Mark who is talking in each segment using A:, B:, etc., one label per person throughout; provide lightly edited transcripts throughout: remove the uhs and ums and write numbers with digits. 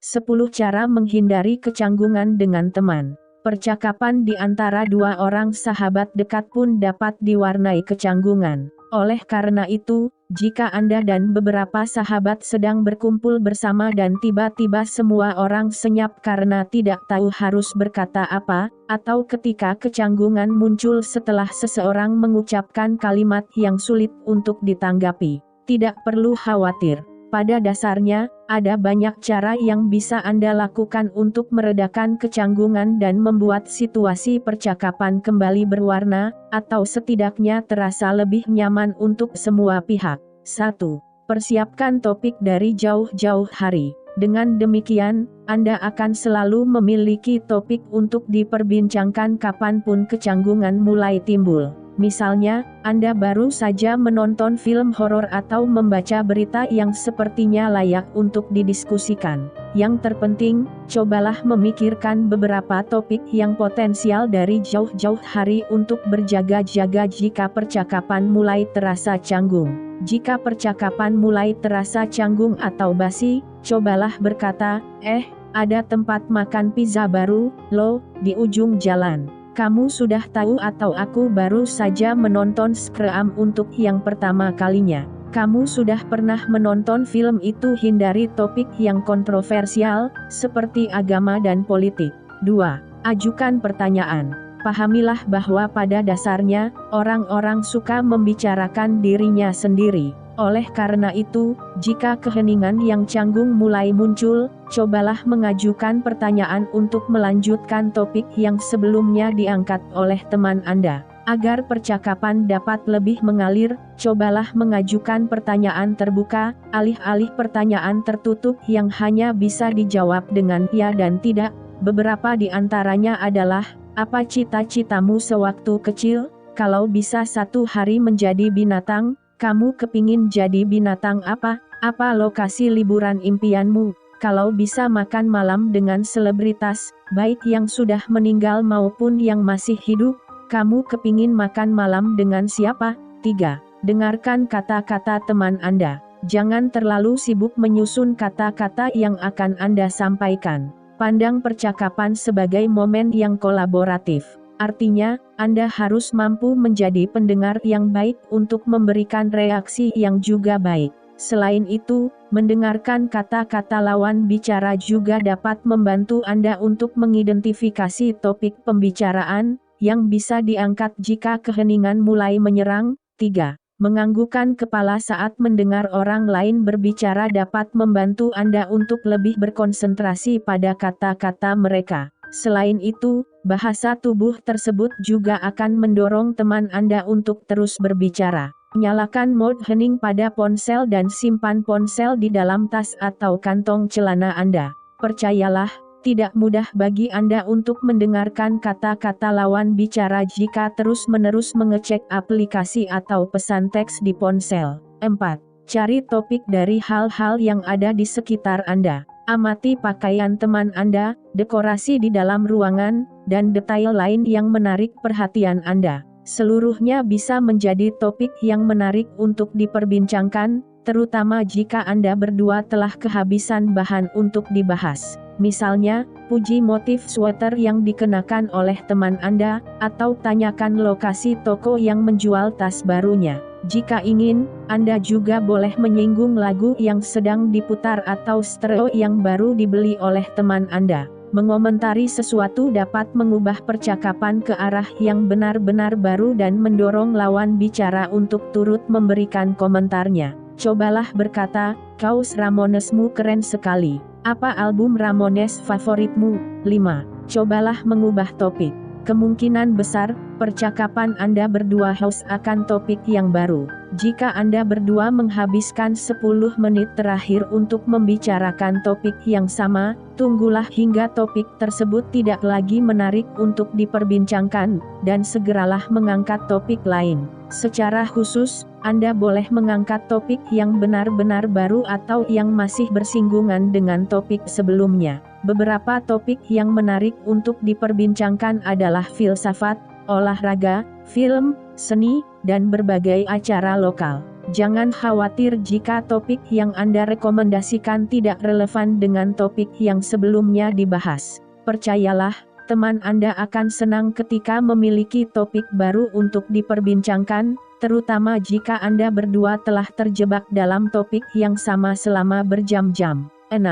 A: 10 cara menghindari kecanggungan dengan teman. Percakapan di antara dua orang sahabat dekat pun dapat diwarnai kecanggungan. Oleh karena itu, jika Anda dan beberapa sahabat sedang berkumpul bersama dan tiba-tiba semua orang senyap karena tidak tahu harus berkata apa, atau ketika kecanggungan muncul setelah seseorang mengucapkan kalimat yang sulit untuk ditanggapi, tidak perlu khawatir. Pada dasarnya, ada banyak cara yang bisa Anda lakukan untuk meredakan kecanggungan dan membuat situasi percakapan kembali berwarna, atau setidaknya terasa lebih nyaman untuk semua pihak. 1. Persiapkan topik dari jauh-jauh hari. Dengan demikian, Anda akan selalu memiliki topik untuk diperbincangkan kapanpun kecanggungan mulai timbul. Misalnya, Anda baru saja menonton film horor atau membaca berita yang sepertinya layak untuk didiskusikan. Yang terpenting, cobalah memikirkan beberapa topik yang potensial dari jauh-jauh hari untuk berjaga-jaga jika percakapan mulai terasa canggung. Jika percakapan mulai terasa canggung atau basi, cobalah berkata, ada tempat makan pizza baru, loh, di ujung jalan. Kamu sudah tahu atau aku baru saja menonton Scream untuk yang pertama kalinya. Kamu sudah pernah menonton film itu? Hindari topik yang kontroversial, seperti agama dan politik. 2. Ajukan pertanyaan. Pahamilah bahwa pada dasarnya, orang-orang suka membicarakan dirinya sendiri. Oleh karena itu, jika keheningan yang canggung mulai muncul, cobalah mengajukan pertanyaan untuk melanjutkan topik yang sebelumnya diangkat oleh teman Anda. Agar percakapan dapat lebih mengalir, cobalah mengajukan pertanyaan terbuka, alih-alih pertanyaan tertutup yang hanya bisa dijawab dengan ya dan tidak. Beberapa di antaranya adalah, apa cita-citamu sewaktu kecil? Kalau bisa satu hari menjadi binatang, kamu kepingin jadi binatang apa? Apa lokasi liburan impianmu? Kalau bisa makan malam dengan selebritas, baik yang sudah meninggal maupun yang masih hidup, kamu kepingin makan malam dengan siapa? 3. Dengarkan kata-kata teman Anda. Jangan terlalu sibuk menyusun kata-kata yang akan Anda sampaikan. Pandang percakapan sebagai momen yang kolaboratif. Artinya, Anda harus mampu menjadi pendengar yang baik untuk memberikan reaksi yang juga baik. Selain itu, mendengarkan kata-kata lawan bicara juga dapat membantu Anda untuk mengidentifikasi topik pembicaraan yang bisa diangkat jika keheningan mulai menyerang. 3. Menganggukkan kepala saat mendengar orang lain berbicara dapat membantu Anda untuk lebih berkonsentrasi pada kata-kata mereka. Selain itu, bahasa tubuh tersebut juga akan mendorong teman Anda untuk terus berbicara. Nyalakan mode hening pada ponsel dan simpan ponsel di dalam tas atau kantong celana Anda. Percayalah, tidak mudah bagi Anda untuk mendengarkan kata-kata lawan bicara jika terus-menerus mengecek aplikasi atau pesan teks di ponsel. 4. Cari topik dari hal-hal yang ada di sekitar Anda. Amati pakaian teman Anda, dekorasi di dalam ruangan, dan detail lain yang menarik perhatian Anda. Seluruhnya bisa menjadi topik yang menarik untuk diperbincangkan, terutama jika Anda berdua telah kehabisan bahan untuk dibahas. Misalnya, puji motif sweater yang dikenakan oleh teman Anda, atau tanyakan lokasi toko yang menjual tas barunya. Jika ingin, Anda juga boleh menyinggung lagu yang sedang diputar atau stereo yang baru dibeli oleh teman Anda. Mengomentari sesuatu dapat mengubah percakapan ke arah yang benar-benar baru dan mendorong lawan bicara untuk turut memberikan komentarnya. Cobalah berkata, kaos Ramonesmu keren sekali. Apa album Ramones favoritmu? 5. Cobalah mengubah topik. Kemungkinan besar, percakapan Anda berdua haus akan topik yang baru. Jika Anda berdua menghabiskan 10 menit terakhir untuk membicarakan topik yang sama, tunggulah hingga topik tersebut tidak lagi menarik untuk diperbincangkan, dan segeralah mengangkat topik lain. Secara khusus, Anda boleh mengangkat topik yang benar-benar baru atau yang masih bersinggungan dengan topik sebelumnya. Beberapa topik yang menarik untuk diperbincangkan adalah filsafat, olahraga, film, seni, dan berbagai acara lokal. Jangan khawatir jika topik yang Anda rekomendasikan tidak relevan dengan topik yang sebelumnya dibahas. Percayalah, teman Anda akan senang ketika memiliki topik baru untuk diperbincangkan, terutama jika Anda berdua telah terjebak dalam topik yang sama selama berjam-jam. 6.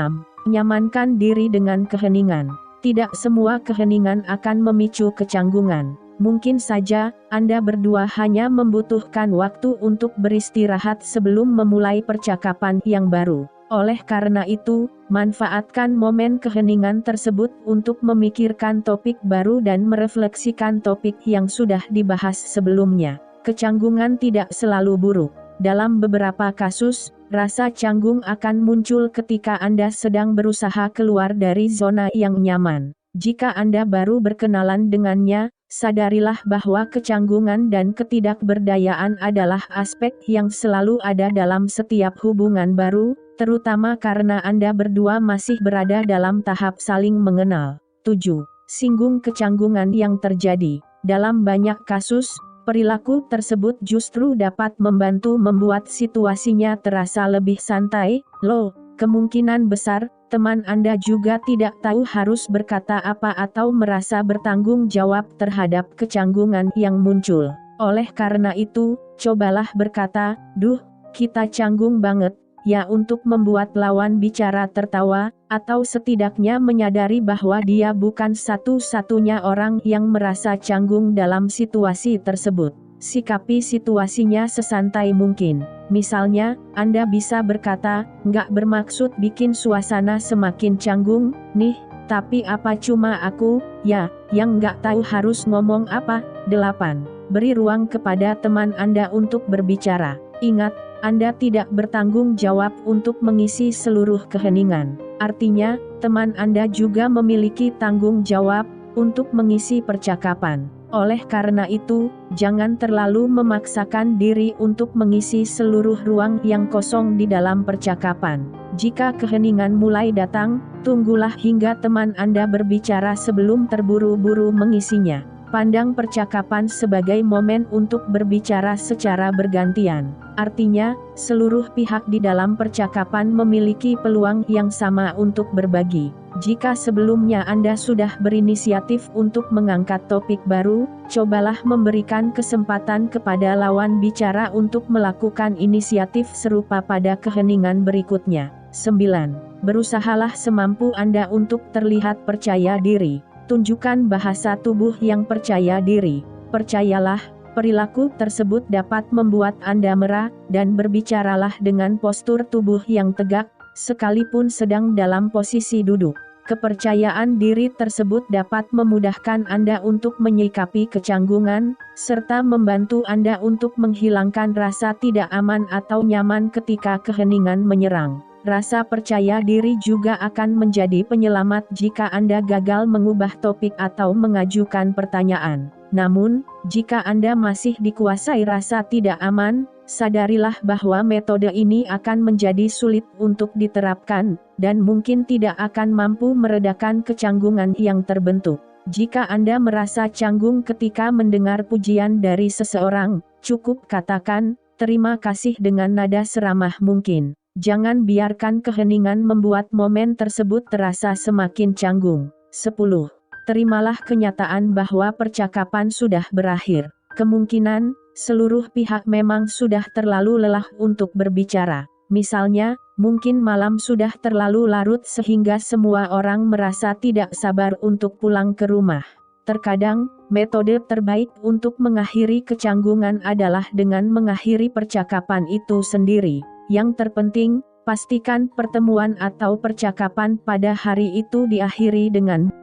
A: Nyamankan diri dengan keheningan. Tidak semua keheningan akan memicu kecanggungan. Mungkin saja, Anda berdua hanya membutuhkan waktu untuk beristirahat sebelum memulai percakapan yang baru. Oleh karena itu, manfaatkan momen keheningan tersebut untuk memikirkan topik baru dan merefleksikan topik yang sudah dibahas sebelumnya. Kecanggungan tidak selalu buruk. Dalam beberapa kasus, rasa canggung akan muncul ketika Anda sedang berusaha keluar dari zona yang nyaman. Jika Anda baru berkenalan dengannya, sadarilah bahwa kecanggungan dan ketidakberdayaan adalah aspek yang selalu ada dalam setiap hubungan baru, terutama karena Anda berdua masih berada dalam tahap saling mengenal. 7. Singgung kecanggungan yang terjadi. Dalam banyak kasus, perilaku tersebut justru dapat membantu membuat situasinya terasa lebih santai. Loh, kemungkinan besar, teman Anda juga tidak tahu harus berkata apa atau merasa bertanggung jawab terhadap kecanggungan yang muncul. Oleh karena itu, cobalah berkata, "Duh, kita canggung banget," ya, untuk membuat lawan bicara tertawa, atau setidaknya menyadari bahwa dia bukan satu-satunya orang yang merasa canggung dalam situasi tersebut. Sikapi situasinya sesantai mungkin. Misalnya, Anda bisa berkata, "Nggak bermaksud bikin suasana semakin canggung, nih, tapi apa cuma aku, ya, yang nggak tahu harus ngomong apa." 8. Beri ruang kepada teman Anda untuk berbicara. Ingat, Anda tidak bertanggung jawab untuk mengisi seluruh keheningan. Artinya, teman Anda juga memiliki tanggung jawab untuk mengisi percakapan. Oleh karena itu, jangan terlalu memaksakan diri untuk mengisi seluruh ruang yang kosong di dalam percakapan. Jika keheningan mulai datang, tunggulah hingga teman Anda berbicara sebelum terburu-buru mengisinya. Pandang percakapan sebagai momen untuk berbicara secara bergantian. Artinya, seluruh pihak di dalam percakapan memiliki peluang yang sama untuk berbagi. Jika sebelumnya Anda sudah berinisiatif untuk mengangkat topik baru, cobalah memberikan kesempatan kepada lawan bicara untuk melakukan inisiatif serupa pada keheningan berikutnya. 9. Berusahalah semampu Anda untuk terlihat percaya diri. Tunjukkan bahasa tubuh yang percaya diri. Percayalah, perilaku tersebut dapat membuat Anda merah, dan berbicaralah dengan postur tubuh yang tegak, sekalipun sedang dalam posisi duduk. Kepercayaan diri tersebut dapat memudahkan Anda untuk menyikapi kecanggungan, serta membantu Anda untuk menghilangkan rasa tidak aman atau nyaman ketika keheningan menyerang. Rasa percaya diri juga akan menjadi penyelamat jika Anda gagal mengubah topik atau mengajukan pertanyaan. Namun, jika Anda masih dikuasai rasa tidak aman, sadarilah bahwa metode ini akan menjadi sulit untuk diterapkan, dan mungkin tidak akan mampu meredakan kecanggungan yang terbentuk. Jika Anda merasa canggung ketika mendengar pujian dari seseorang, cukup katakan, "Terima kasih," dengan nada seramah mungkin. Jangan biarkan keheningan membuat momen tersebut terasa semakin canggung. 10. Terimalah kenyataan bahwa percakapan sudah berakhir. Kemungkinan, seluruh pihak memang sudah terlalu lelah untuk berbicara. Misalnya, mungkin malam sudah terlalu larut sehingga semua orang merasa tidak sabar untuk pulang ke rumah. Terkadang, metode terbaik untuk mengakhiri kecanggungan adalah dengan mengakhiri percakapan itu sendiri. Yang terpenting, pastikan pertemuan atau percakapan pada hari itu diakhiri dengan